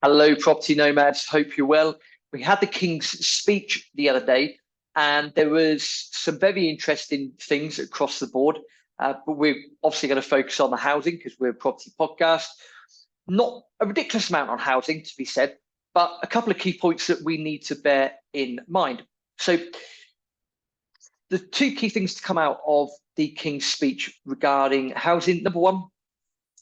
Hello, property nomads. Hope you're well. We had the King's speech the other day, and there was some very interesting things across the board. But we're obviously going to focus on the housing because we're a property podcast. Not a ridiculous amount on housing, to be said, but a couple of key points that we need to bear in mind. So, the two key things to come out of the King's speech regarding housing. Number one,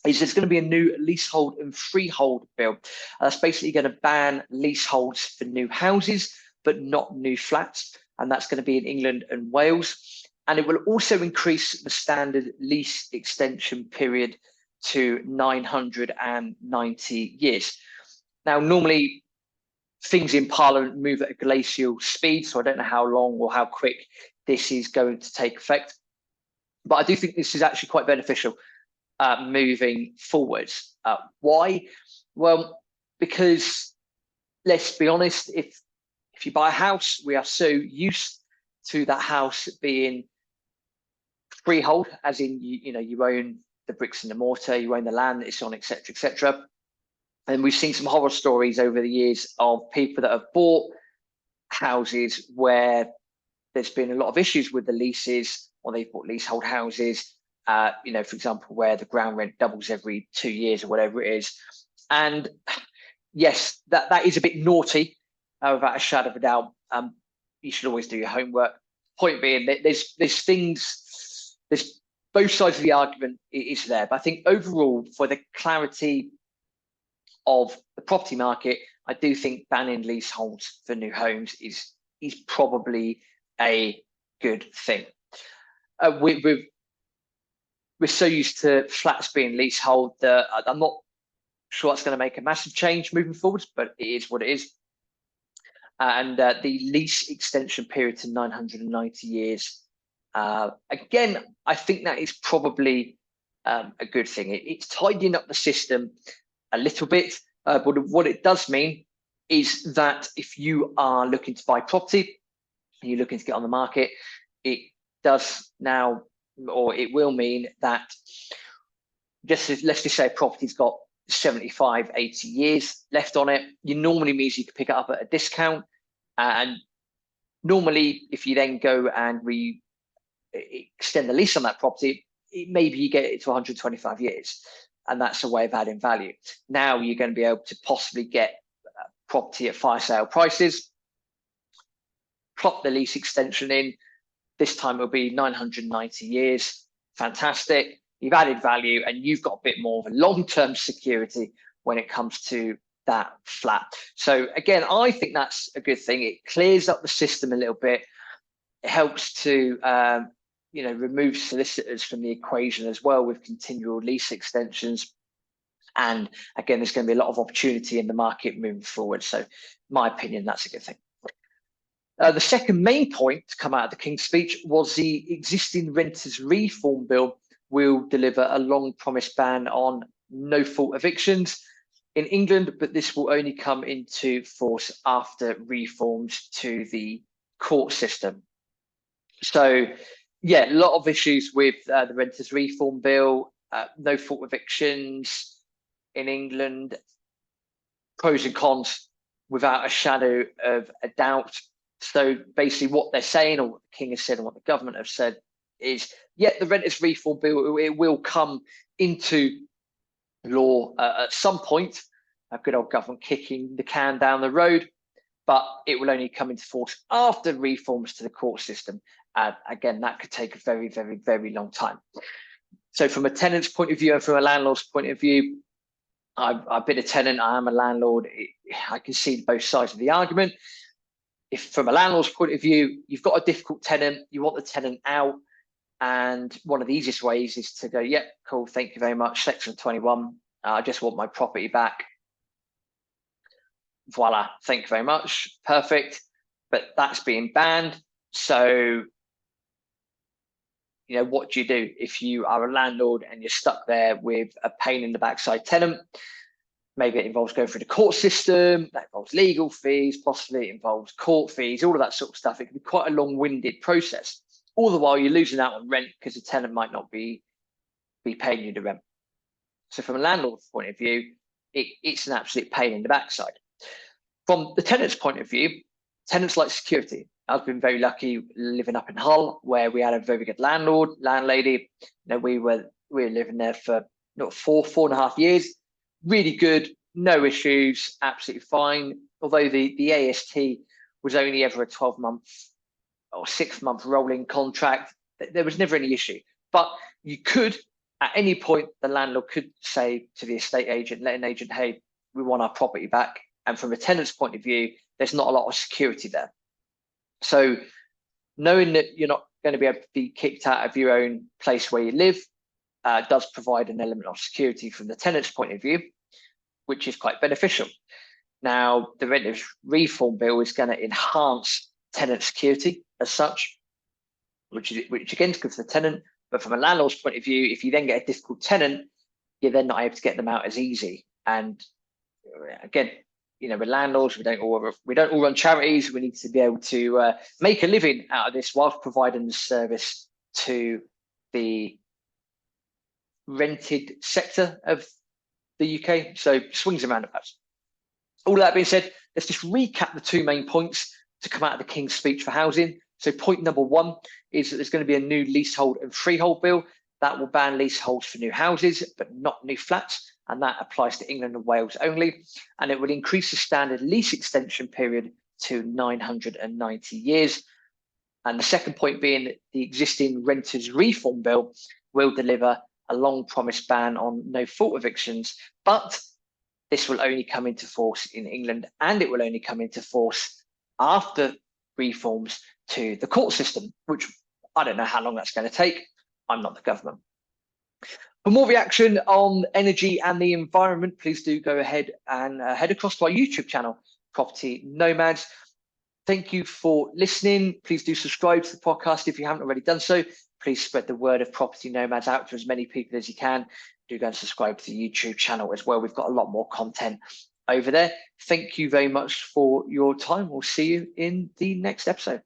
is there's going to be a new leasehold and freehold bill. That's basically going to ban leaseholds for new houses, but not new flats. And that's going to be in England and Wales. And it will also increase the standard lease extension period to 990 years. Now, normally things in Parliament move at a glacial speed, so I don't know how long or how quick this is going to take effect. But I do think this is actually quite beneficial. Moving forwards. Why? Well, because let's be honest, if you buy a house, we are so used to that house being freehold, as in you own the bricks and the mortar, you own the land it's on, etc., etc. And we've seen some horror stories over the years of people that have bought houses where there's been a lot of issues with the leases, or they've bought leasehold houses. For example, where the ground rent doubles every 2 years or whatever it is. And yes, that is a bit naughty, without a shadow of a doubt. You should always do your homework. Point being, there's both sides of the argument is there. But I think overall, for the clarity of the property market, I do think banning leaseholds for new homes is probably a good thing. We're so used to flats being leasehold that I'm not sure that's going to make a massive change moving forwards, but it is what it is. And the lease extension period to 990 years. Again, I think that is probably a good thing. It's tidying up the system a little bit, but what it does mean is that if you are looking to buy property and you're looking to get on the market, it does now, or it will mean that let's just say a property's got 75, 80 years left on it. It normally means you can pick it up at a discount. And normally, if you then go and extend the lease on that property, maybe you get it to 125 years. And that's a way of adding value. Now you're going to be able to possibly get property at fire sale prices, plot the lease extension in. This time it'll be 990 years. Fantastic. You've added value and you've got a bit more of a long-term security when it comes to that flat. So again, I think that's a good thing. It clears up the system a little bit. It helps to remove solicitors from the equation as well with continual lease extensions. And again, there's going to be a lot of opportunity in the market moving forward. So in my opinion, that's a good thing. The second main point to come out of the King's speech was the existing renters reform bill will deliver a long-promised ban on no-fault evictions in England, but this will only come into force after reforms to the court system. So, yeah, a lot of issues with the renters reform bill, no-fault evictions in England, pros and cons without a shadow of a doubt. So basically what they're saying, or what the King has said and what the government have said is, yeah, the renters reform bill, it will come into law at some point, a good old government kicking the can down the road, but it will only come into force after reforms to the court system. Again, that could take a very, very, very long time. So from a tenant's point of view and from a landlord's point of view, I've been a tenant, I am a landlord. I can see both sides of the argument. If from a landlord's point of view, you've got a difficult tenant, you want the tenant out, and one of the easiest ways is to go, yeah, cool, thank you very much, section 21, I just want my property back. Voila, thank you very much, perfect. But that's being banned. So, what do you do if you are a landlord and you're stuck there with a pain in the backside tenant? Maybe it involves going through the court system, that involves legal fees, possibly it involves court fees, all of that sort of stuff. It can be quite a long-winded process. All the while you're losing out on rent because the tenant might not be paying you the rent. So from a landlord's point of view, it's an absolute pain in the backside. From the tenant's point of view, tenants like security. I've been very lucky living up in Hull, where we had a very good landlady. We were living there for 4.5 years. Really good, no issues, absolutely fine. Although the AST was only ever a 12-month or 6-month rolling contract, there was never any issue. But you could, at any point, the landlord could say to the estate agent, letting agent, hey, we want our property back. And from a tenant's point of view, there's not a lot of security there. So knowing that you're not going to be able to be kicked out of your own place where you live does provide an element of security from the tenant's point of view, which is quite beneficial. Now, the renters reform bill is going to enhance tenant security as such, which again is good for the tenant. But from a landlord's point of view, if you then get a difficult tenant, you're then not able to get them out as easy. And again, we're landlords. We don't all run charities. We need to be able to make a living out of this whilst providing the service to the rented sector of the UK. So swings and roundabouts. All that being said, let's just recap the two main points to come out of the King's Speech for housing. So point number one is that there's going to be a new leasehold and freehold bill that will ban leaseholds for new houses, but not new flats. And that applies to England and Wales only. And it will increase the standard lease extension period to 990 years. And the second point being that the existing renters reform bill will deliver a long promised ban on no fault evictions, but this will only come into force in England, and it will only come into force after reforms to the court system, which I don't know how long that's going to take. I'm not the government. For more reaction on energy and the environment, please do go ahead and head across to our YouTube channel, Property Nomads. Thank you for listening. Please do subscribe to the podcast if you haven't already done so. Please spread the word of Property Nomads out to as many people as you can. Do go and subscribe to the YouTube channel as well. We've got a lot more content over there. Thank you very much for your time. We'll see you in the next episode.